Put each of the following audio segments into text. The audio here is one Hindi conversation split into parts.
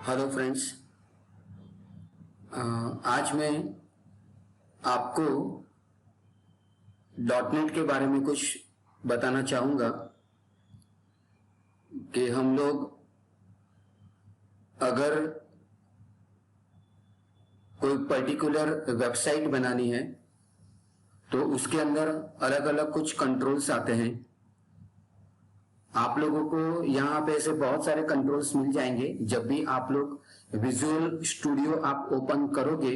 Hello friends. आज मैं आपको डॉट नेट के बारे में कुछ बताना चाहूँगा कि हम लोग अगर कोई पर्टिकुलर वेबसाइट बनानी है तो उसके अंदर अलग अलग कुछ कंट्रोल्स आते हैं। आप लोगों को यहाँ पे ऐसे बहुत सारे कंट्रोल्स मिल जाएंगे। जब भी आप लोग विजुअल स्टूडियो आप ओपन करोगे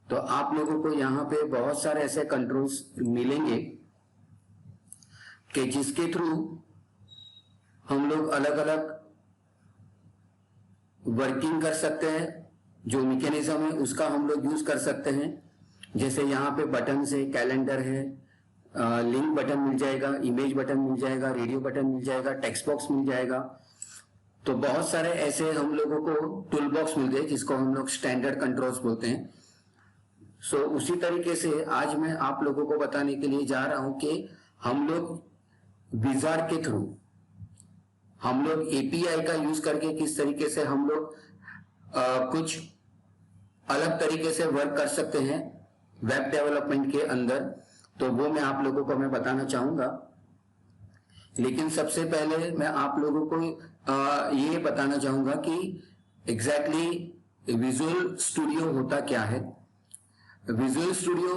तो आप लोगों को यहाँ पे बहुत सारे ऐसे कंट्रोल्स मिलेंगे कि जिसके थ्रू हम लोग अलग अलग वर्किंग कर सकते हैं। जो मैकेनिज्म है उसका हम लोग यूज कर सकते हैं। जैसे यहाँ पे बटन है, कैलेंडर है, लिंक बटन मिल जाएगा, इमेज बटन मिल जाएगा, रेडियो बटन मिल जाएगा, टेक्स्ट बॉक्स मिल जाएगा। तो बहुत सारे ऐसे हम लोगों को टूल बॉक्स मिल गए जिसको हम लोग स्टैंडर्ड कंट्रोल्स बोलते हैं। सो उसी तरीके से आज मैं आप लोगों को बताने के लिए जा रहा हूं कि हम लोग विजार्ड के थ्रू हम लोग एपीआई का यूज करके किस तरीके से हम लोग कुछ अलग तरीके से वर्क कर सकते हैं वेब डेवलपमेंट के अंदर। तो वो मैं आप लोगों को मैं बताना चाहूंगा। लेकिन सबसे पहले मैं आप लोगों को ये बताना चाहूंगा कि एग्जैक्टली विजुअल स्टूडियो होता क्या है। विजुअल स्टूडियो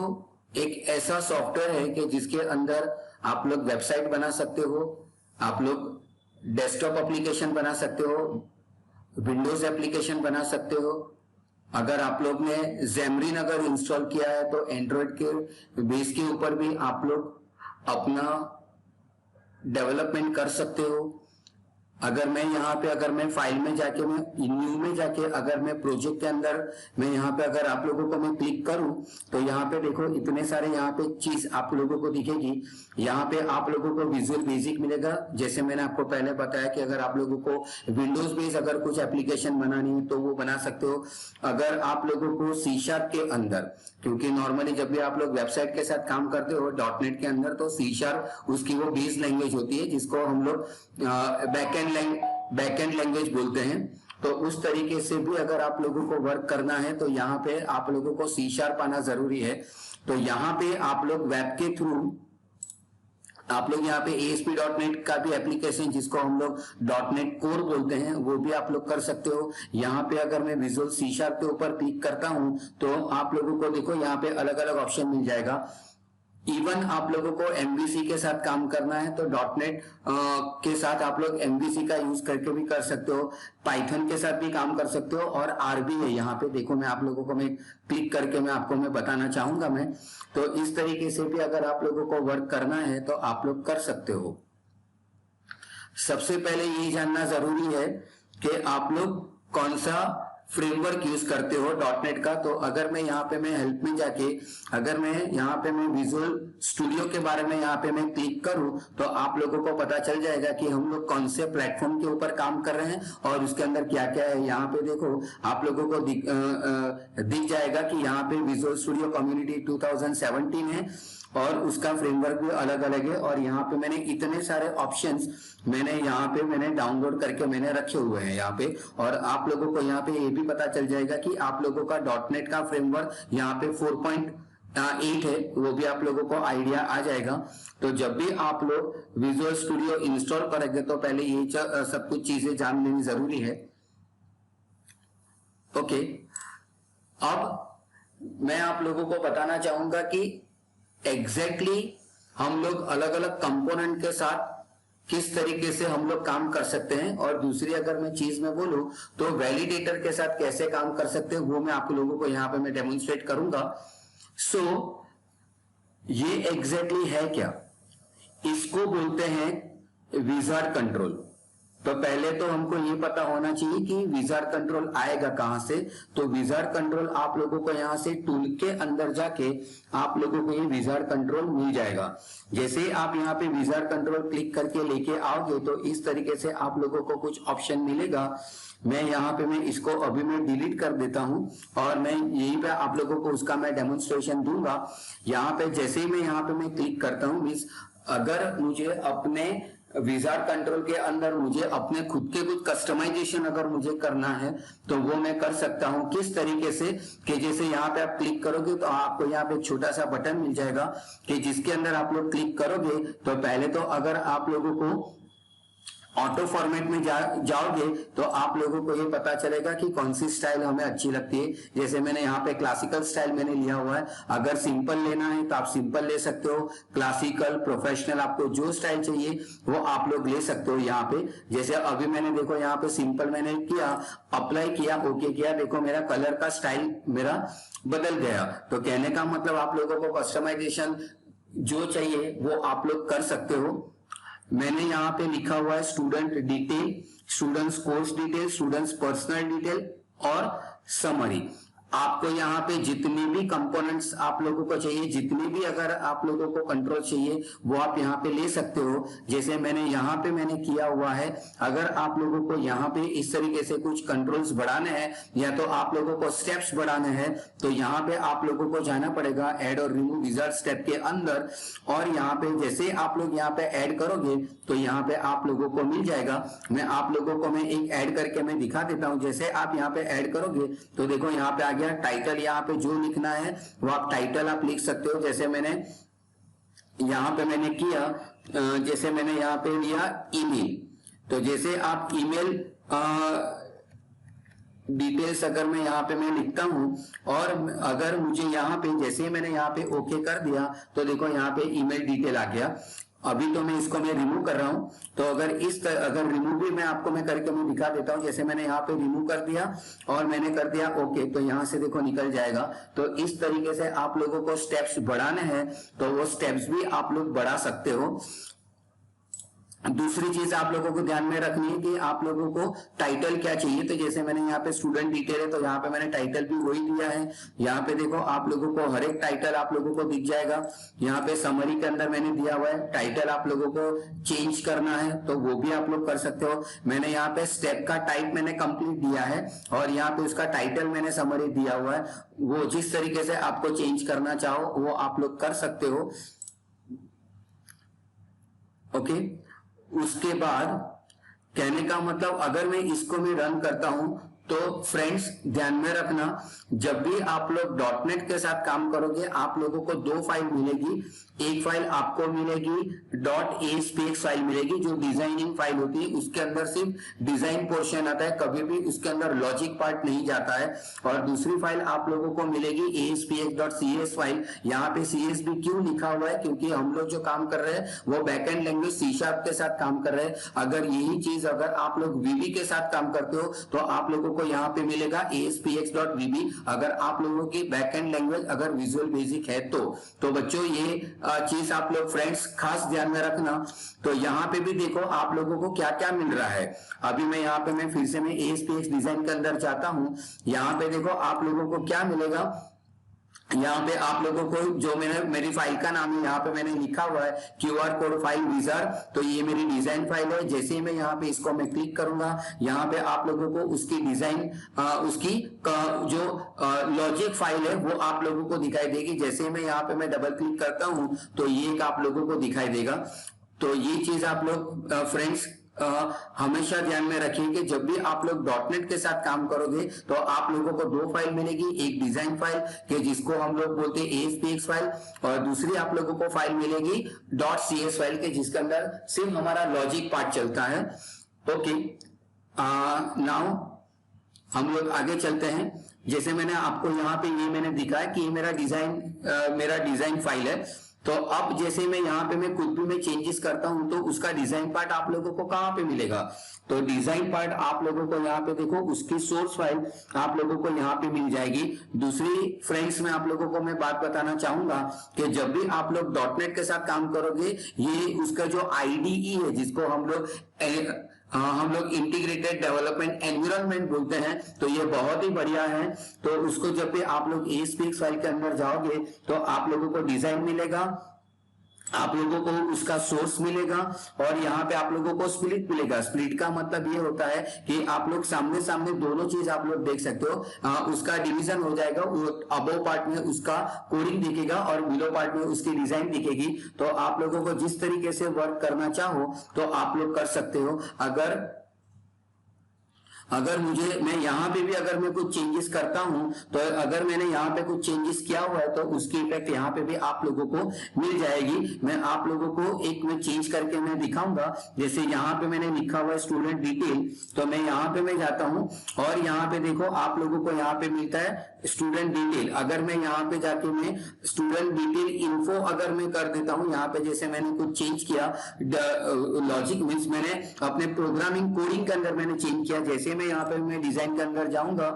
एक ऐसा सॉफ्टवेयर है कि जिसके अंदर आप लोग वेबसाइट बना सकते हो, आप लोग डेस्कटॉप एप्लीकेशन बना सकते हो, विंडोज एप्लीकेशन बना सकते हो। अगर आप लोग ने ज़ेमरिन अगर इंस्टॉल किया है तो एंड्रॉइड के बेस के ऊपर भी आप लोग अपना डेवलपमेंट कर सकते हो। अगर मैं फाइल में जाके मैं न्यू में जाके अगर मैं प्रोजेक्ट के अंदर मैं यहाँ पे अगर आप लोगों को मैं क्लिक करूं तो यहाँ पे देखो इतने सारे यहाँ पे चीज आप लोगों को दिखेगी। यहाँ पे आप लोगों को विजुअल बेसिक मिलेगा। जैसे मैंने आपको पहले बताया कि अगर आप लोगों को विंडोज बेस अगर कुछ एप्लीकेशन बनानी है तो वो बना सकते हो। अगर आप लोगों को सी शार्प के अंदर, क्योंकि नॉर्मली जब भी आप लोग वेबसाइट के साथ काम करते हो डॉट नेट के अंदर तो सी शार्प उसकी वो बेस लैंग्वेज होती है जिसको हम लोग बैकएंड लैंग्वेज बोलते हैं। तो उस तरीके से भी अगर आप लोगों को वर्क करना है तो यहाँ पे आप लोगों को सी शार्प आना जरूरी है। तो यहाँ पे आप लोग वेब के थ्रू आप लोग यहाँ पे ASP.NET का भी एप्लीकेशन जिसको हम लोग .NET कोर बोलते हैं वो भी आप लोग कर सकते हो। यहाँ पे अगर मैं विजुअल सी शार्प के ऊपर क्लिक करता हूं तो आप लोगों को देखो यहाँ पे अलग अलग ऑप्शन मिल जाएगा। इवन आप लोगों को MVC के साथ काम करना है तो .NET के साथ आप लोग MVC का यूज करके भी कर सकते हो, पाइथन के साथ भी काम कर सकते हो और RB है यहाँ पे देखो। मैं आप लोगों को मैं क्लिक करके मैं आपको मैं बताना चाहूंगा मैं। तो इस तरीके से भी अगर आप लोगों को वर्क करना है तो आप लोग कर सकते हो। सबसे पहले ये जानना जरूरी है कि आप लोग कौन सा फ्रेमवर्क यूज करते हो .NET का। तो अगर मैं यहाँ पे मैं हेल्प में जाके अगर मैं यहाँ पे मैं विजुअल स्टूडियो के बारे में यहाँ पे मैं क्लिक करूं तो आप लोगों को पता चल जाएगा कि हम लोग कौन से प्लेटफॉर्म के ऊपर काम कर रहे हैं और उसके अंदर क्या क्या है। यहाँ पे देखो आप लोगों को दिख जाएगा कि यहाँ पे विजुअल स्टूडियो कम्युनिटी 2017 है और उसका फ्रेमवर्क भी अलग अलग है। और यहाँ पे मैंने इतने सारे ऑप्शंस मैंने डाउनलोड करके मैंने रखे हुए हैं यहाँ पे। और आप लोगों को यहाँ पे ये भी पता चल जाएगा कि आप लोगों का .NET का फ्रेमवर्क यहाँ पे 4.8 है, वो भी आप लोगों को आइडिया आ जाएगा। तो जब भी आप लोग विजुअल स्टूडियो इंस्टॉल करेंगे तो पहले ये सब कुछ चीजें जान लेनी जरूरी है। ओके, अब मैं आप लोगों को बताना चाहूंगा कि एग्जैक्टली हम लोग अलग अलग कंपोनेंट के साथ किस तरीके से हम लोग काम कर सकते हैं। और दूसरी अगर मैं चीज में बोलूं तो वैलिडेटर के साथ कैसे काम कर सकते हैं वो मैं आप लोगों को यहाँ पे मैं डेमोन्स्ट्रेट करूंगा। सो ये एग्जैक्टली है क्या, इसको बोलते हैं विजार्ड कंट्रोल। तो पहले तो हमको ये पता होना चाहिए कि विजार्ड कंट्रोल आएगा कहां से। तो विजार्ड कंट्रोल आप लोगों को यहां से टूल के अंदर जाके आप लोगों को ये विजार्ड कंट्रोल मिल जाएगा। जैसे आप यहाँ पे विजार्ड कंट्रोल क्लिक करके लेके आओगे तो इस तरीके से आप लोगों को कुछ ऑप्शन मिलेगा। मैं यहाँ पे मैं इसको अभी मैं डिलीट कर देता हूं और मैं यहीं पे आप लोगों को उसका मैं डेमोन्स्ट्रेशन दूंगा। यहाँ पे जैसे ही मैं यहाँ पे मैं क्लिक करता हूँ मीन्स अगर मुझे अपने विजार्ड कंट्रोल के अंदर मुझे अपने खुद के कुछ कस्टमाइजेशन अगर मुझे करना है तो वो मैं कर सकता हूं। किस तरीके से कि जैसे यहाँ पे आप क्लिक करोगे तो आपको यहाँ पे एक छोटा सा बटन मिल जाएगा कि जिसके अंदर आप लोग क्लिक करोगे तो पहले तो अगर आप लोगों को ऑटो फॉर्मेट में जाओगे तो आप लोगों को ये पता चलेगा कि कौन सी स्टाइल हमें अच्छी लगती है। जैसे मैंने यहाँ पे क्लासिकल स्टाइल मैंने लिया हुआ है। अगर सिंपल लेना है तो आप सिंपल ले सकते हो, क्लासिकल, प्रोफेशनल, आपको जो स्टाइल चाहिए वो आप लोग ले सकते हो यहाँ पे। जैसे अभी मैंने देखो यहाँ पे सिंपल मैंने किया, अप्लाई किया, ओके किया, देखो मेरा कलर का स्टाइल मेरा बदल गया। तो कहने का मतलब आप लोगों को कस्टमाइजेशन जो चाहिए वो आप लोग कर सकते हो। मैंने यहाँ पे लिखा हुआ है student detail, students course detail, students personal detail और समरी। आपको यहाँ पे जितने भी कंपोनेंट्स आप लोगों को चाहिए, जितने भी अगर आप लोगों को कंट्रोल चाहिए वो आप यहाँ पे ले सकते हो। जैसे मैंने यहाँ पे मैंने किया हुआ है, अगर आप लोगों को यहाँ पे इस तरीके से कुछ कंट्रोल्स बढ़ाने हैं या तो आप लोगों को स्टेप्स बढ़ाने हैं तो यहाँ पे आप लोगों को जाना पड़ेगा ऐड और रिमूव विजार्ड स्टेप के अंदर। और यहाँ पे जैसे आप लोग यहाँ पे ऐड करोगे तो यहाँ पे आप लोगों को मिल जाएगा। मैं आप लोगों को मैं एक ऐड करके मैं दिखा देता हूँ। जैसे आप यहाँ पे ऐड करोगे तो देखो यहाँ पे टाइटल, यहाँ पे जो लिखना है वो आप टाइटल आप लिख सकते हो। जैसे मैंने यहाँ पे मैंने किया, जैसे मैंने यहाँ पे लिया ईमेल, तो जैसे आप ईमेल डिटेल्स अगर मैं यहाँ पे मैं लिखता हूँ और अगर मुझे यहाँ पे जैसे मैंने यहाँ पे ओके कर दिया तो देखो यहाँ पे ईमेल डिटेल आ गया। अभी तो मैं इसको मैं रिमूव कर रहा हूं, तो अगर रिमूव भी मैं आपको मैं करके मैं दिखा देता हूं। जैसे मैंने यहाँ पे रिमूव कर दिया और मैंने कर दिया ओके, तो यहाँ से देखो निकल जाएगा। तो इस तरीके से आप लोगों को स्टेप्स बढ़ाने हैं तो वो स्टेप्स भी आप लोग बढ़ा सकते हो। दूसरी चीज आप लोगों को ध्यान में रखनी है कि आप लोगों को टाइटल क्या चाहिए। तो जैसे मैंने यहाँ पे स्टूडेंट डिटेल है तो यहाँ पे मैंने टाइटल भी वही दिया है। यहाँ पे देखो आप लोगों को हर एक टाइटल आप लोगों को दिख जाएगा। यहाँ पे समरी के अंदर मैंने दिया हुआ है, टाइटल आप लोगों को चेंज करना है तो वो भी आप लोग कर सकते हो। मैंने यहाँ पे स्टेप का टाइप मैंने कंप्लीट दिया है और यहाँ पे उसका टाइटल मैंने समरी दिया हुआ है। वो जिस तरीके से आपको चेंज करना चाहो वो आप लोग कर सकते हो। ओके, उसके बाद कहने का मतलब अगर मैं इसको मैं रन करता हूं तो फ्रेंड्स ध्यान में रखना, जब भी आप लोग डॉटनेट के साथ काम करोगे आप लोगों को दो फाइल मिलेगी। एक फाइल आपको मिलेगी .aspx फाइल मिलेगी जो डिजाइनिंग फाइल होती है, उसके अंदर सिर्फ डिजाइन पोर्शन आता है, कभी भी उसके अंदर लॉजिक पार्ट नहीं जाता है। और दूसरी फाइल आप लोगों को मिलेगी aspx.cs फाइल। यहाँ पे cs भी क्यों लिखा हुआ है, क्योंकि हम लोग जो काम कर रहे हैं वो बैकएंड लैंग्वेज C# के साथ काम कर रहे हैं। अगर यही चीज अगर आप लोग VB के साथ काम करते हो तो आप लोगों को यहाँ पे मिलेगा aspx.vb। अगर आप लोगों की बैकएंड लैंग्वेज अगर विजुअल बेसिक है तो बच्चों ये चीज आप लोग फ्रेंड्स खास ध्यान में रखना। तो यहाँ पे भी देखो आप लोगों को क्या क्या मिल रहा है। अभी मैं यहाँ पे मैं फिर से मैं ASPX डिजाइन के अंदर जाता हूँ। यहाँ पे देखो आप लोगों को क्या मिलेगा। यहाँ पे आप लोगों को जो मेरी फाइल का नाम है यहाँ पे मैंने लिखा हुआ है QR कोड फाइल विजार्ड, तो ये मेरी डिजाइन फाइल है। जैसे ही मैं यहाँ पे इसको मैं क्लिक करूंगा यहाँ पे आप लोगों को उसकी डिजाइन उसकी जो लॉजिक फाइल है वो आप लोगों को दिखाई देगी। जैसे ही मैं यहाँ पे मैं डबल क्लिक करता हूँ तो ये एक आप लोगों को दिखाई देगा। तो ये चीज आप लोग फ्रेंड्स हमेशा ध्यान में रखिए कि जब भी आप लोग डॉटनेट के साथ काम करोगे तो आप लोगों को दो फाइल मिलेगी, एक डिजाइन फाइल के जिसको हम लोग बोलते हैं ASPX फाइल, और दूसरी आप लोगों को फाइल मिलेगी .cs फाइल के जिसके अंदर सिर्फ हमारा लॉजिक पार्ट चलता है। ओके, नाउ हम लोग आगे चलते हैं। जैसे मैंने आपको यहाँ पे ये मैंने दिखाया कि ये मेरा डिजाइन फाइल है। तो अब जैसे मैं यहाँ पे मैं कुछ भी मैं चेंजेस करता हूं तो उसका डिजाइन पार्ट आप लोगों को कहाँ पे मिलेगा। तो डिजाइन पार्ट आप लोगों को यहाँ पे देखो उसकी सोर्स फाइल आप लोगों को यहाँ पे मिल जाएगी। दूसरी फ्रेंड्स में आप लोगों को मैं बात बताना चाहूंगा कि जब भी आप लोग डॉटनेट के साथ काम करोगे ये उसका जो IDE है जिसको हम लोग इंटीग्रेटेड डेवलपमेंट एनवायरनमेंट बोलते हैं, तो ये बहुत ही बढ़िया है। तो उसको जब भी आप लोग ASPX फाइल के अंदर जाओगे तो आप लोगों को डिजाइन मिलेगा, आप लोगों को उसका सोर्स मिलेगा और यहाँ पे आप लोगों को स्प्लिट मिलेगा। स्प्लिट का मतलब ये होता है कि आप लोग सामने सामने दोनों चीज आप लोग देख सकते हो। उसका डिवीजन हो जाएगा, अबो पार्ट में उसका कोडिंग दिखेगा और बिलो पार्ट में उसकी डिजाइन दिखेगी। तो आप लोगों को जिस तरीके से वर्क करना चाहो तो आप लोग कर सकते हो। अगर मैं यहाँ पे भी अगर मैं कुछ चेंजेस करता हूं तो अगर मैंने यहाँ पे कुछ चेंजेस किया हुआ है तो उसकी इफेक्ट यहाँ पे भी आप लोगों को मिल जाएगी। मैं आप लोगों को एक में चेंज करके मैं दिखाऊंगा। जैसे यहाँ पे मैंने लिखा हुआ है स्टूडेंट डिटेल, तो मैं यहाँ पे मैं जाता हूँ और यहाँ पे देखो आप लोगों को यहाँ पे मिलता है स्टूडेंट डिटेल। अगर मैं यहाँ पे जाके मैं स्टूडेंट डिटेल इन्फो अगर मैं कर देता हूँ, यहाँ पे जैसे मैंने कुछ चेंज किया, लॉजिक मीन्स मैंने अपने प्रोग्रामिंग कोडिंग के अंदर मैंने चेंज किया। जैसे मैं यहाँ पे मैं डिजाइन के अंदर जाऊंगा,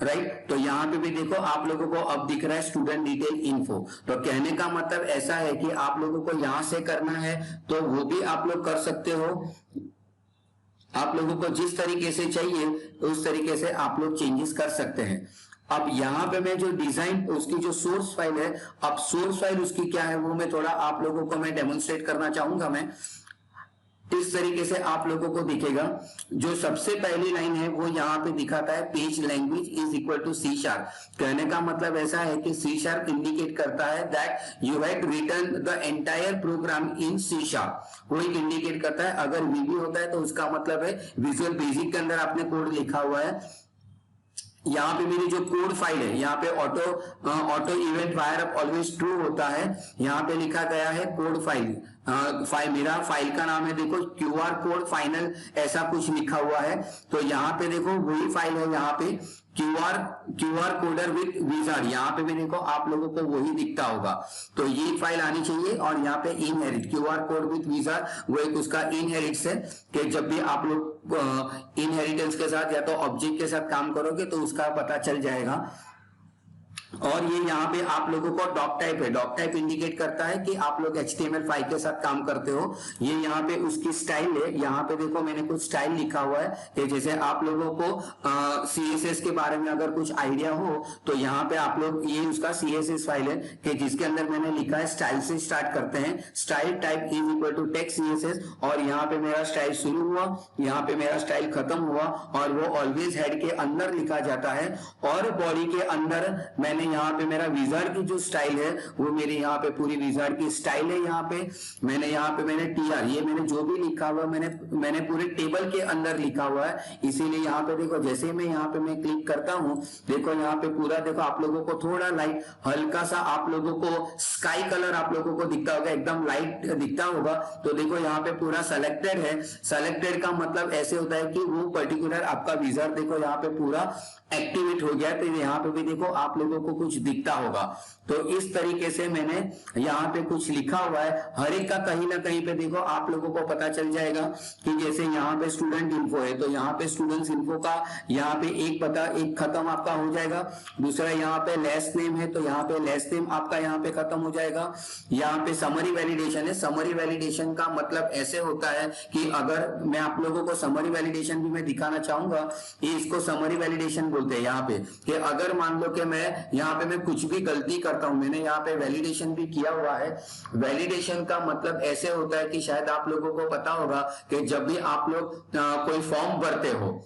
राइट, तो यहाँ पे भी देखो आप लोगों को अब दिख रहा है स्टूडेंट डिटेल इन्फो। तो कहने का मतलब ऐसा है कि आप लोगों को यहां से करना है तो वो भी आप लोग कर सकते हो। आप लोगों को जिस तरीके से चाहिए उस तरीके से आप लोग चेंजेस कर सकते हैं। अब यहाँ पे मैं जो डिजाइन उसकी जो सोर्स फाइल है, अब सोर्स फाइल उसकी क्या है वो मैं थोड़ा आप लोगों को मैं डेमोन्स्ट्रेट करना चाहूंगा। मैं इस तरीके से आप लोगों को दिखेगा। जो सबसे पहली लाइन है वो यहाँ पे दिखाता है page language is equal to C sharp. कहने का मतलब ऐसा है कि सी शार्प इंडिकेट करता है that you had written the entire program in C sharp. वो एक इंडिकेट करता है। अगर वीबी होता है तो उसका मतलब है विजुअल बेसिक के अंदर आपने कोड लिखा हुआ है। यहाँ पे मेरी जो कोड फाइल है, यहाँ पे auto event fire up always true होता है। यहाँ पे लिखा गया है कोड फाइल। मेरा फाइल का नाम है देखो QR कोड फाइनल, ऐसा कुछ लिखा हुआ है। तो यहाँ पे देखो वही फाइल है, यहाँ पे QR कोडर विद विजार्ड, यहाँ पे भी देखो आप लोगों को वही दिखता होगा। तो ये फाइल आनी चाहिए। और यहाँ पे inherit QR code with wizard, वो एक उसका इनहेरिट्स है कि जब भी आप लोग इनहेरिटेंस के साथ या तो ऑब्जेक्ट के साथ काम करोगे तो उसका पता चल जाएगा। और ये यहाँ पे आप लोगों को डॉक टाइप है। डॉक टाइप इंडिकेट करता है कि आप लोग HTML5 के साथ काम करते हो। ये यहाँ पे उसकी स्टाइल है। यहाँ पे देखो मैंने कुछ स्टाइल लिखा हुआ है कि जैसे आप लोगों को CSS के बारे में अगर कुछ आइडिया हो तो यहाँ पे आप लोग, ये उसका CSS फाइल है कि जिसके अंदर मैंने लिखा है स्टाइल से स्टार्ट करते हैं। Style type is equal to text CSS और यहाँ पे मेरा स्टाइल शुरू हुआ, यहाँ पे मेरा स्टाइल खत्म हुआ और वो ऑलवेज हेड के अंदर लिखा जाता है। और बॉडी के अंदर मैंने यहाँ पे मेरा विजार्ड की जो स्टाइल है वो मेरे यहाँ पे पूरी विजार्ड की स्टाइल है। यहाँ पे मैंने TR, ये मैंने जो भी लिखा हुआ मैंने पूरे टेबल के अंदर लिखा हुआ है। इसीलिए यहाँ पे देखो जैसे मैं यहाँ पे मैं क्लिक करता हूँ, देखो यहाँ पे पूरा देखो आप लोगों को थोड़ा लाइट हल्का सा आप लोगों को स्काई कलर आप लोगों को दिखता होगा, एकदम लाइट दिखता होगा। तो देखो यहाँ पे पूरा सेलेक्टेड है। सेलेक्टेड का मतलब ऐसे होता है कि वो पर्टिकुलर आपका विजार्ड देखो यहाँ पे पूरा एक्टिवेट हो गया। तो यहाँ पे भी देखो आप लोगों को कुछ दिखता होगा। तो इस तरीके से मैंने यहाँ पे कुछ लिखा हुआ है। हर एक का कहीं ना कहीं पे देखो आप लोगों को पता चल जाएगा कि जैसे यहाँ पे स्टूडेंट इन्फो है तो यहाँ पे स्टूडेंट्स इन्फो का यहाँ पे एक खत्म आपका हो जाएगा। दूसरा यहाँ पे लेस्ट नेम है तो यहाँ पे लेस्ट नेम आपका यहाँ पे खत्म हो जाएगा। यहाँ पे समरी वैलिडेशन है। समरी वैलिडेशन का मतलब ऐसे होता है कि अगर मैं आप लोगों को समरी वैलिडेशन भी मैं दिखाना चाहूंगा, ये इसको समरी वैलिडेशन बोलते हैं यहाँ पे। कि अगर मान लो कि मैं यहाँ पे मैं कुछ भी गलती करता हूं, मैंने यहाँ पे वैलिडेशन भी किया हुआ है। वैलिडेशन का मतलब ऐसे होता है कि शायद आप लोगों को पता होगा कि जब भी आप लोग कोई फॉर्म भरते हो,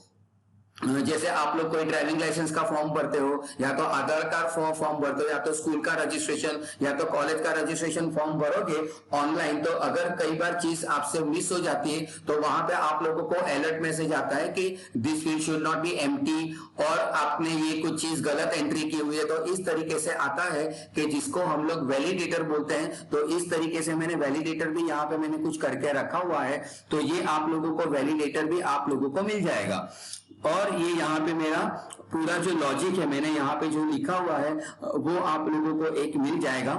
जैसे आप लोग कोई ड्राइविंग लाइसेंस का फॉर्म भरते हो या तो आधार कार्ड फॉर्म भरते हो या तो स्कूल का रजिस्ट्रेशन या तो कॉलेज का रजिस्ट्रेशन फॉर्म भरोगे ऑनलाइन, तो अगर कई बार चीज आपसे मिस हो जाती है तो वहां पे आप लोगों को अलर्ट मैसेज आता है कि this field should not be empty और आपने ये कुछ चीज गलत एंट्री की हुई है। तो इस तरीके से आता है कि जिसको हम लोग वैलिडेटर बोलते हैं। तो इस तरीके से मैंने वैलिडेटर भी यहाँ पे मैंने कुछ करके रखा हुआ है। तो ये आप लोगों को वैलिडेटर भी आप लोगों को मिल जाएगा। और ये यहाँ पे मेरा पूरा जो लॉजिक है मैंने यहाँ पे जो लिखा हुआ है वो आप लोगों को एक मिल जाएगा।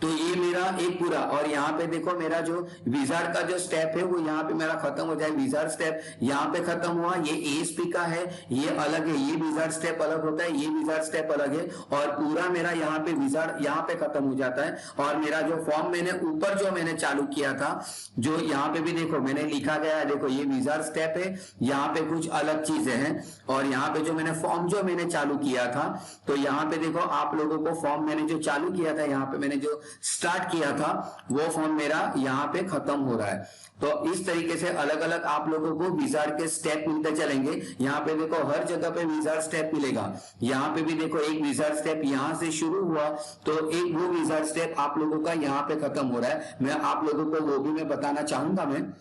तो ये मेरा एक पूरा, और यहाँ पे देखो मेरा जो विजार्ड का जो स्टेप है वो यहाँ पे मेरा खत्म हो जाए। विजार्ड स्टेप यहाँ पे खत्म हुआ, ये एएसपी का है, ये अलग है, ये विजार्ड स्टेप अलग होता है, ये विजार्ड स्टेप अलग है, और पूरा मेरा यहाँ पे विजार्ड यहाँ पे खत्म हो जाता है। और मेरा जो फॉर्म मैंने ऊपर जो मैंने चालू किया था, जो यहाँ पे भी देखो मैंने लिखा गया है, देखो ये विजार्ड स्टेप है, यहाँ पे कुछ अलग चीजें हैं, और यहाँ पे जो मैंने फॉर्म जो मैंने चालू किया था, तो यहाँ पे देखो आप लोगों को फॉर्म मैंने जो चालू किया था, यहाँ पे मैंने जो स्टार्ट किया था वो फॉर्म मेरा यहाँ पे खत्म हो रहा है। तो इस तरीके से अलग अलग आप लोगों को विजार्ड के स्टेप मिलते चलेंगे। यहाँ पे देखो हर जगह पे विजार्ड स्टेप मिलेगा। यहाँ पे भी देखो एक विजार्ड स्टेप यहाँ से शुरू हुआ, तो एक वो विजार्ड स्टेप आप लोगों का यहाँ पे खत्म हो रहा है। मैं आप लोगों को वो भी मैं बताना चाहूंगा। मैं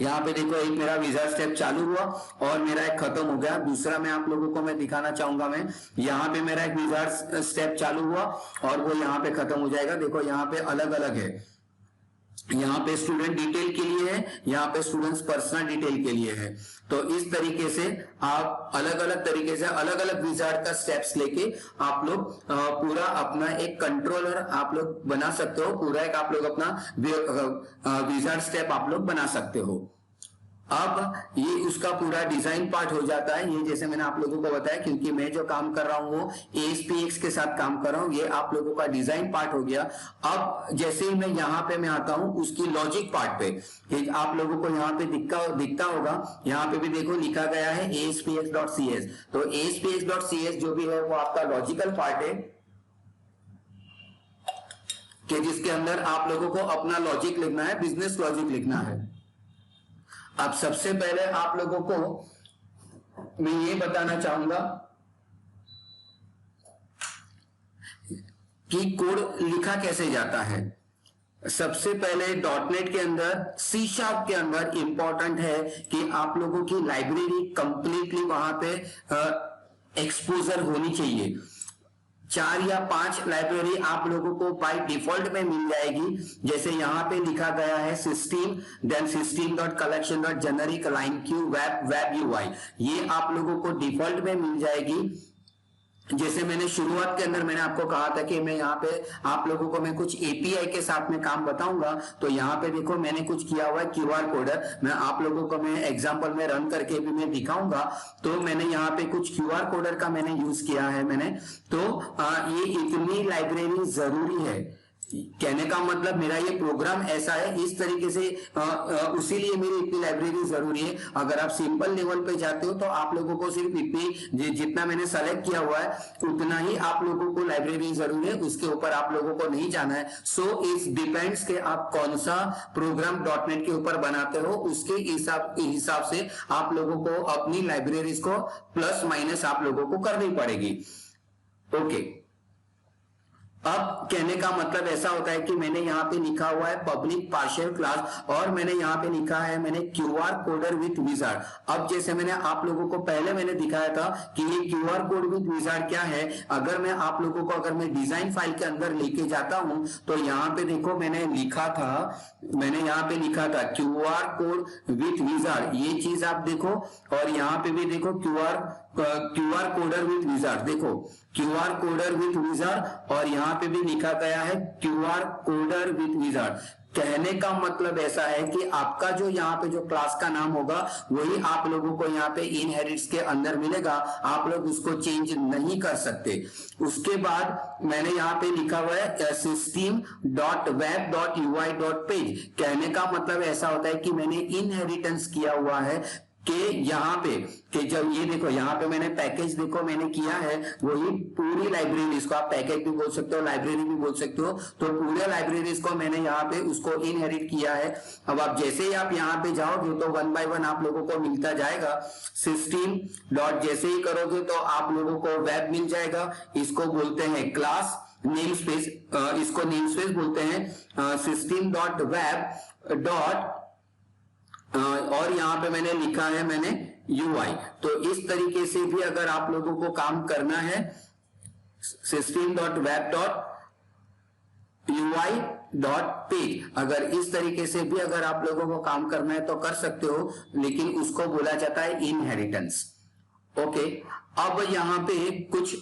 यहाँ पे देखो एक मेरा विजार्ड स्टेप चालू हुआ और मेरा एक खत्म हो गया। दूसरा मैं आप लोगों को मैं दिखाना चाहूंगा। मैं यहाँ पे मेरा एक विजार्ड स्टेप चालू हुआ और वो यहाँ पे खत्म हो जाएगा। देखो यहाँ पे अलग अलग है, यहाँ पे स्टूडेंट डिटेल के लिए है, यहाँ पे स्टूडेंट्स पर्सनल डिटेल के लिए है। तो इस तरीके से आप अलग अलग तरीके से अलग अलग विजार्ड का स्टेप्स लेके आप लोग पूरा अपना एक कंट्रोलर आप लोग बना सकते हो। पूरा एक आप लोग अपना विजार्ड स्टेप आप लोग बना सकते हो। अब ये उसका पूरा डिजाइन पार्ट हो जाता है। ये जैसे मैंने आप लोगों को बताया, क्योंकि मैं जो काम कर रहा हूं वो ASPX के साथ काम कर रहा हूं, ये आप लोगों का डिजाइन पार्ट हो गया। अब जैसे ही मैं यहाँ पे मैं आता हूं उसकी लॉजिक पार्ट पे, आप लोगों को यहाँ पे दिखता होगा, यहाँ पे भी देखो लिखा गया है ASPX.CS। तो ASPX.CS जो भी है वो आपका लॉजिकल पार्ट है, कि जिसके अंदर आप लोगों को अपना लॉजिक लिखना है, बिजनेस लॉजिक लिखना है। अब सबसे पहले आप लोगों को मैं ये बताना चाहूंगा कि कोड लिखा कैसे जाता है। सबसे पहले डॉटनेट के अंदर, C# के अंदर इंपॉर्टेंट है कि आप लोगों की लाइब्रेरी कंप्लीटली वहां पे एक्सपोजर होनी चाहिए। 4 या 5 लाइब्रेरी आप लोगों को बाय डिफॉल्ट में मिल जाएगी। जैसे यहाँ पे लिखा गया है system, then system.collection.generic LineQ web UI, ये आप लोगों को डिफॉल्ट में मिल जाएगी। जैसे मैंने शुरुआत के अंदर मैंने आपको कहा था कि मैं यहाँ पे आप लोगों को मैं कुछ API के साथ में काम बताऊंगा। तो यहाँ पे देखो मैंने कुछ किया हुआ है QR कोडर, मैं आप लोगों को मैं एग्जांपल में रन करके भी मैं दिखाऊंगा। तो मैंने यहाँ पे कुछ QR कोडर का मैंने यूज किया है मैंने। तो ये इतनी लाइब्रेरी जरूरी है। कहने का मतलब मेरा ये प्रोग्राम ऐसा है, इस तरीके से उसीलिए मेरी इतनी लाइब्रेरी जरूरी है। अगर आप सिंपल लेवल पे जाते हो तो आप लोगों को सिर्फ इतनी जितना मैंने सेलेक्ट किया हुआ है उतना ही आप लोगों को लाइब्रेरी जरूरी है, उसके ऊपर आप लोगों को नहीं जाना है। सो इट डिपेंड्स कि आप कौन सा प्रोग्राम डॉटनेट के ऊपर बनाते हो, उसके हिसाब से आप लोगों को अपनी लाइब्रेरीज को प्लस माइनस आप लोगों को करनी पड़ेगी। ओके, अब कहने का मतलब ऐसा होता है कि मैंने यहाँ पे लिखा हुआ है पब्लिक पार्शियल क्लास, और मैंने यहाँ पे लिखा है मैंने QR कोडर विथ विजार्ड। अब जैसे मैंने आप लोगों को पहले मैंने दिखाया था कि ये QR कोड विथ विजार्ड क्या है। अगर मैं आप लोगों को अगर मैं डिजाइन फाइल के अंदर लेके जाता हूं तो यहाँ पे देखो मैंने यहाँ पे लिखा था QR कोड विथ विजार्ड, ये चीज आप देखो। और यहाँ पे भी देखो QR कोडर विथ विजार्ड, देखो QR कोडर विथ विजार्ड, और यहाँ पे भी लिखा गया है QR कोडर विथ विजार्ड। कहने का मतलब ऐसा है कि आपका जो यहाँ पे जो क्लास का नाम होगा वही आप लोगों को यहाँ पे इनहेरिट्स के अंदर मिलेगा, आप लोग उसको चेंज नहीं कर सकते। उसके बाद मैंने यहाँ पे लिखा हुआ है system.web.ui.page। कहने का मतलब ऐसा होता है कि मैंने इनहेरिटेंस किया हुआ है कि यहाँ पे कि जब ये देखो यहाँ पे मैंने पैकेज देखो मैंने किया है वही पूरी लाइब्रेरी, इसको आप पैकेज भी बोल सकते हो, लाइब्रेरी भी बोल सकते हो। तो पूरे लाइब्रेरीज को मैंने यहाँ पे उसको इनहेरिट किया है। अब आप जैसे ही आप यहाँ पे जाओगे तो 1 by 1 आप लोगों को मिलता जाएगा। सिस्टम डॉट जैसे ही करोगे तो आप लोगों को वेब मिल जाएगा, इसको बोलते हैं क्लास नेम स्पेस, इसको नेम स्पेस बोलते हैं system.web. और यहाँ पे मैंने लिखा है मैंने UI। तो इस तरीके से भी अगर आप लोगों को काम करना है system.web.ui.page, अगर इस तरीके से भी अगर आप लोगों को काम करना है तो कर सकते हो, लेकिन उसको बोला जाता है इनहेरिटेंस। ओके, अब यहाँ पे कुछ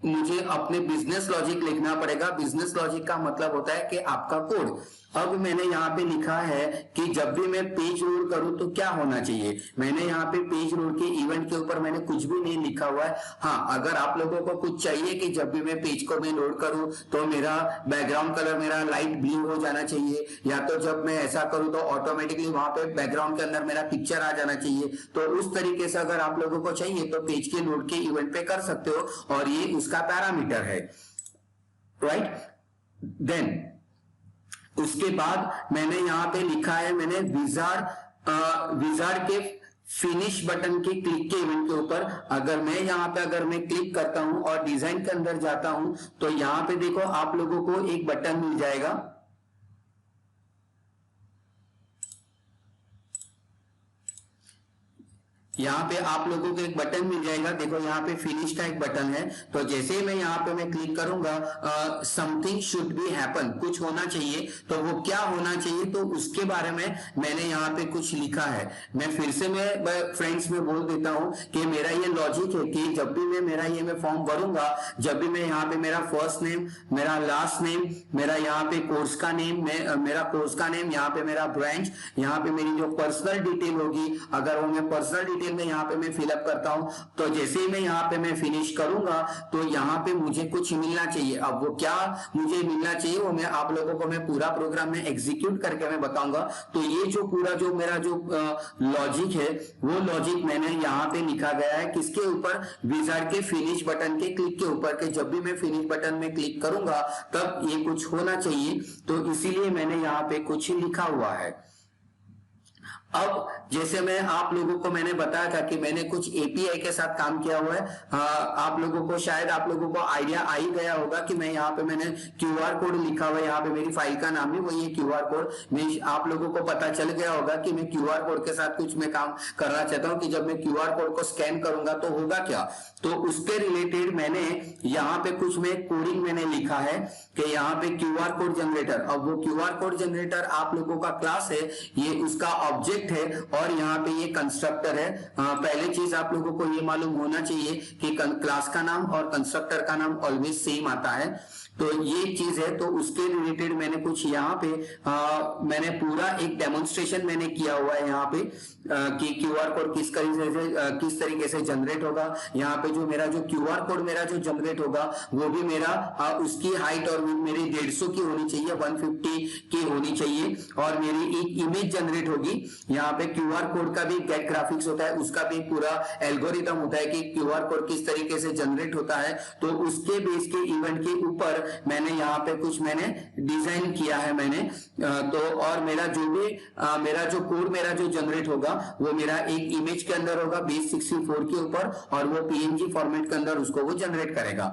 मुझे अपने बिजनेस लॉजिक लिखना पड़ेगा। बिजनेस लॉजिक का मतलब होता है कि आपका कोड। अब मैंने यहाँ पे लिखा है कि जब भी मैं पेज लोड करूं तो क्या होना चाहिए। मैंने यहाँ पे पेज लोड के इवेंट के ऊपर मैंने कुछ भी नहीं लिखा हुआ है। हाँ, अगर आप लोगों को कुछ चाहिए कि जब भी मैं पेज को मैं लोड करूं तो मेरा बैकग्राउंड कलर मेरा लाइट ब्लू हो जाना चाहिए, या तो जब मैं ऐसा करूं तो ऑटोमेटिकली वहां पे बैकग्राउंड के अंदर मेरा पिक्चर आ जाना चाहिए, तो उस तरीके से अगर आप लोगों को चाहिए तो पेज के लोड के इवेंट पे कर सकते हो, और ये उसका पैरामीटर है, राइट। देन उसके बाद मैंने यहां पे लिखा है, मैंने विजार्ड के फिनिश बटन के क्लिक के इवेंट के ऊपर अगर मैं यहां पे अगर मैं क्लिक करता हूं और डिजाइन के अंदर जाता हूं तो यहां पे देखो आप लोगों को एक बटन मिल जाएगा। यहाँ पे आप लोगों को एक बटन मिल जाएगा, देखो यहाँ पे फिनिश का एक बटन है। तो जैसे ही मैं यहाँ पे मैं क्लिक करूंगा समथिंग शुड बी हैपन, कुछ होना चाहिए, तो वो क्या होना चाहिए तो उसके बारे में मैंने यहाँ पे कुछ लिखा है। मैं फिर से मैं फ्रेंड्स में बोल देता हूँ कि मेरा ये लॉजिक है कि जब भी मैं मेरा ये मैं फॉर्म भरूंगा, जब भी मैं यहाँ पे मेरा फर्स्ट नेम, मेरा लास्ट नेम, मेरा यहाँ पे कोर्स का नेम, मेरा कोर्स का नेम, यहाँ पे मेरा ब्रांच, यहाँ पे मेरी जो पर्सनल डिटेल होगी, अगर वो मैं पर्सनल डिटेल में यहाँ पे मैं फिलअप करता हूं, तो जैसे ही मैं यहाँ पे मैं फिनिश करूंगा तो यहाँ पे मुझे कुछ मिलना चाहिए। अब वो क्या मुझे मिलना चाहिए वो मैं आप लोगों को मैं पूरा प्रोग्राम में एग्जीक्यूट करके मैं बताऊंगा। तो ये जो पूरा जो मेरा जो लॉजिक है वो लॉजिक मैंने यहाँ पे लिखा गया है किसके ऊपर, विजार्ड के फिनिश बटन के क्लिक के ऊपर, के जब भी मैं फिनिश बटन में क्लिक करूंगा तब ये कुछ होना चाहिए, तो इसीलिए मैंने यहाँ पे कुछ लिखा हुआ है। अब जैसे मैं आप लोगों को मैंने बताया था कि मैंने कुछ एपीआई के साथ काम किया हुआ है, आप लोगों को शायद आप लोगों को आइडिया आ ही गया होगा कि मैं यहाँ पे मैंने क्यूआर कोड लिखा हुआ है, यहाँ पे मेरी फाइल का नाम है वो ये क्यूआर कोड। मैं आप लोगों को पता चल गया होगा कि मैं क्यूआर कोड के साथ कुछ मैं काम करना चाहता हूँ कि जब मैं क्यूआर कोड को स्कैन करूंगा तो होगा क्या, तो उसके रिलेटेड मैंने यहाँ पे कुछ में कोडिंग मैंने लिखा है कि यहाँ पे क्यूआर कोड जनरेटर। अब वो क्यूआर कोड जनरेटर आप लोगों का क्लास है, ये उसका ऑब्जेक्ट है और यहाँ पे ये कंस्ट्रक्टर है। पहले चीज आप लोगों को ये मालूम होना चाहिए कि क्लास का नाम और कंस्ट्रक्टर का नाम ऑलवेज सेम आता है, तो ये चीज है। तो उसके रिलेटेड मैंने कुछ यहाँ पे मैंने पूरा एक डेमोन्स्ट्रेशन मैंने किया हुआ है यहाँ पे कि क्यूआर कोड किस तरीके से जनरेट होगा। यहाँ पे जो मेरा जो क्यूआर कोड मेरा जो जनरेट होगा वो भी मेरा उसकी हाइट और मेरी 150 की होनी चाहिए, 150 की होनी चाहिए, और मेरी एक इमेज जनरेट होगी। यहाँ पे क्यूआर कोड का भी गेट ग्राफिक्स होता है, उसका भी पूरा एल्गोरिथम होता है कि क्यूआर कोड किस तरीके से जनरेट होता है, तो उसके बेस के इवेंट के ऊपर मैंने यहाँ पे कुछ मैंने डिजाइन किया है मैंने। तो और मेरा जो भी मेरा जो कोड मेरा जो जनरेट होगा वो मेरा एक इमेज के अंदर होगा बेस 64 के ऊपर, और वो पीएनजी फॉर्मेट के अंदर उसको वो जनरेट करेगा।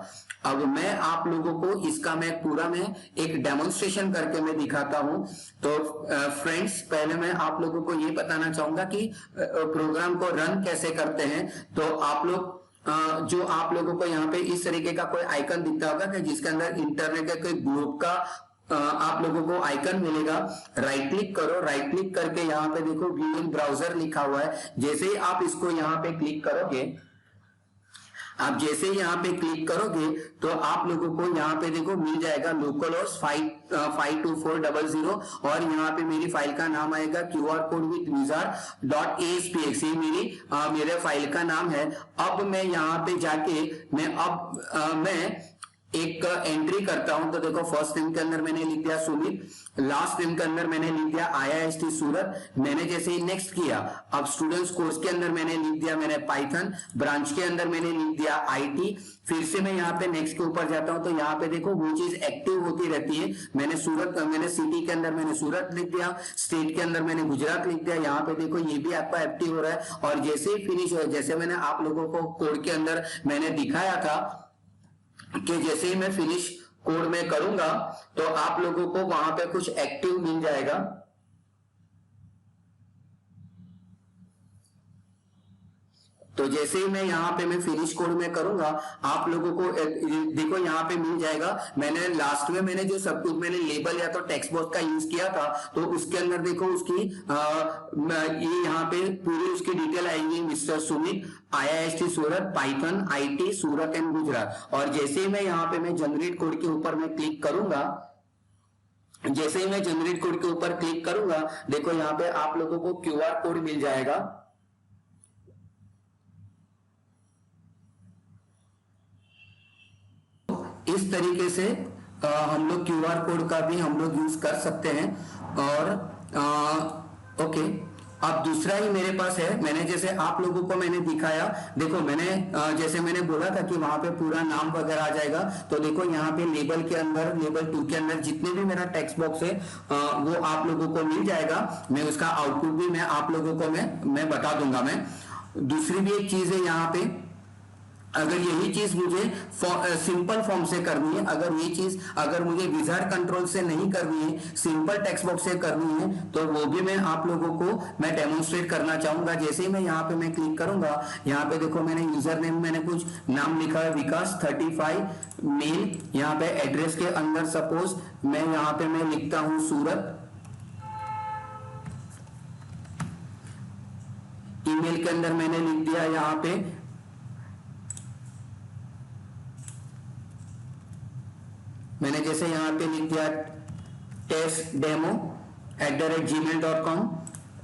अब मैं आप लोगों को इसका मैं पूरा मैं एक डेमोन्स्ट्रेशन करके मैं दिखाता हूं। तो फ्रेंड्स पहले मैं आप लोगों को ये बताना चाहूंगा कि प्रोग्राम को रन कैसे करते हैं। तो आप लोग जो आप लोगों को यहाँ पे इस तरीके का कोई आइकन दिखता होगा कि जिसके अंदर इंटरनेट का कोई ग्रुप का आप लोगों को आइकन मिलेगा। राइट क्लिक करो, राइट क्लिक करके यहाँ पे देखो व्यू इन ब्राउजर लिखा हुआ है। जैसे ही आप इसको यहाँ पे क्लिक करोगे, आप जैसे ही यहाँ पे क्लिक करोगे तो आप लोगों को यहाँ पे देखो मिल जाएगा लोकलहोस्ट 52400, और यहाँ पे मेरी फाइल का नाम आएगा क्यूआर कोड विद विजार्ड.aspx, ये मेरे फाइल का नाम है। अब मैं यहाँ पे जाके मैं एक एंट्री करता हूं, तो देखो फर्स्ट नेम के अंदर मैंने लिख दिया सुमित, लास्ट नेम के अंदर मैंने लिख दिया IIST सूरत। मैंने जैसे ही नेक्स्ट किया, अब स्टूडेंट्स कोर्स के अंदर मैंने लिख दिया मैंने पाइथन, ब्रांच के अंदर मैंने लिख दिया IT। फिर से मैं यहाँ पे नेक्स्ट के ऊपर जाता हूं तो यहाँ पे देखो वो चीज एक्टिव होती रहती है। मैंने सिटी के अंदर मैंने सूरत लिख दिया, स्टेट के अंदर मैंने गुजरात लिख दिया। यहाँ पे देखो ये भी आपका एक्टिव हो रहा है, और जैसे ही फिनिश हो, जैसे मैंने आप लोगों को कोड के अंदर मैंने दिखाया था कि जैसे ही मैं फिनिश कोड में करूंगा तो आप लोगों को वहां पे कुछ एक्टिव मिल जाएगा। तो जैसे ही मैं यहाँ पे मैं फिनिश कोड में करूंगा, आप लोगों को देखो यहाँ पे मिल जाएगा। मैंने लास्ट में मैंने जो सब कुछ मैंने लेबल या तो टेक्स्ट बॉक्स का यूज किया था, तो उसके अंदर देखो उसकी ये यहाँ पे पूरी उसकी डिटेल आएगी, mister Sumit, IIST Surat, Python IT Surat and Gujarat. और जैसे ही मैं यहाँ पे मैं जनरेट कोड के ऊपर मैं क्लिक करूंगा, जैसे ही मैं जनरेट कोड के ऊपर क्लिक करूंगा, देखो यहाँ पे आप लोगों को QR कोड मिल जाएगा। इस तरीके से हम लोग QR कोड का भी हम लोग यूज कर सकते हैं। और ओके, अब दूसरा ही मेरे पास है, मैंने जैसे आप लोगों को मैंने दिखाया, देखो मैंने जैसे मैंने बोला था कि वहां पे पूरा नाम वगैरह आ जाएगा। तो देखो यहाँ पे लेबल के अंदर, लेबल 2 के अंदर जितने भी मेरा टेक्स्ट बॉक्स है वो आप लोगों को मिल जाएगा। मैं उसका आउटपुट भी मैं आप लोगों को मैं बता दूंगा। मैं दूसरी भी एक चीज है यहाँ पे, अगर यही चीज मुझे सिंपल फॉर्म से करनी है, अगर ये चीज अगर मुझे विजार्ड कंट्रोल से नहीं करनी है, सिंपल टेक्स्ट बॉक्स से करनी है, तो वो भी मैं आप लोगों को मैं डेमोन्स्ट्रेट करना चाहूंगा। जैसे ही मैं यहाँ पे मैं क्लिक करूंगा, यहाँ पे देखो मैंने यूजर नेम मैंने कुछ नाम लिखा है विकास 35 मेल। यहाँ पे एड्रेस के अंदर सपोज मैं यहाँ पे मैं लिखता हूं सूरत, ईमेल के अंदर मैंने लिख दिया यहाँ पे मैंने जैसे यहाँ पे लिख दिया testdemo@gmail.com।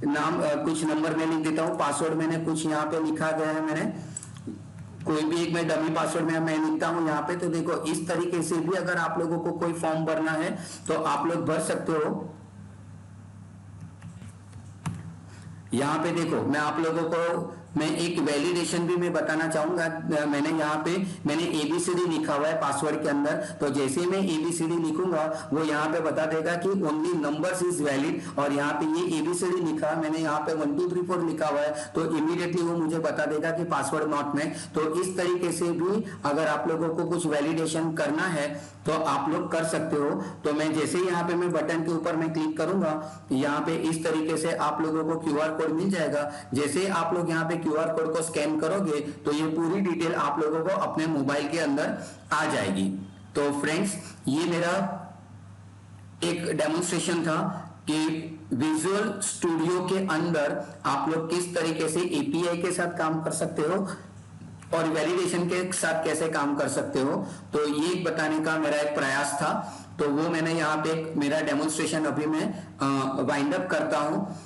नाम कुछ नंबर मैं लिख देता हूँ, पासवर्ड मैंने कुछ यहाँ पे लिखा गया है, मैंने कोई भी एक मैं डमी पासवर्ड में मैं लिखता हूँ यहाँ पे। तो देखो इस तरीके से भी अगर आप लोगों को कोई फॉर्म भरना है तो आप लोग भर सकते हो। यहाँ पे देखो मैं आप लोगों को मैं एक वैलिडेशन भी मैं बताना चाहूंगा। मैंने यहाँ पे मैंने ABCD लिखा हुआ है पासवर्ड के अंदर, तो जैसे मैं ABCD लिखूंगा वो यहाँ पे बता देगा कि ओनली नंबर्स इज वैलिड। और यहाँ पे ये ABCD लिखा, मैंने यहाँ पे 1 2 3 4 लिखा हुआ है, तो इमीडिएटली वो मुझे बता देगा कि पासवर्ड नॉट में। तो इस तरीके से भी अगर आप लोगों को कुछ वैलिडेशन करना है तो आप लोग कर सकते हो। तो मैं जैसे ही यहाँ पे मैं बटन के ऊपर मैं क्लिक करूंगा, यहाँ पे इस तरीके से आप लोगों को QR कोड मिल जाएगा। जैसे आप लोग यहाँ पे QR कोड को स्कैन करोगे तो ये पूरी डिटेल आप लोगों को अपने मोबाइल के अंदर आ जाएगी। तो फ्रेंड्स, ये मेरा एक डेमोन्स्ट्रेशन था कि विजुअल स्टूडियो के अंदर आप लोग किस तरीके से API के साथ काम कर सकते हो और वैलिडेशन के साथ कैसे काम कर सकते हो। तो ये बताने का मेरा एक प्रयास था। तो वो मैंने यहाँ पे मेरा डेमोन्स्ट्रेशन अभी मैं वाइंड अप करता हूँ।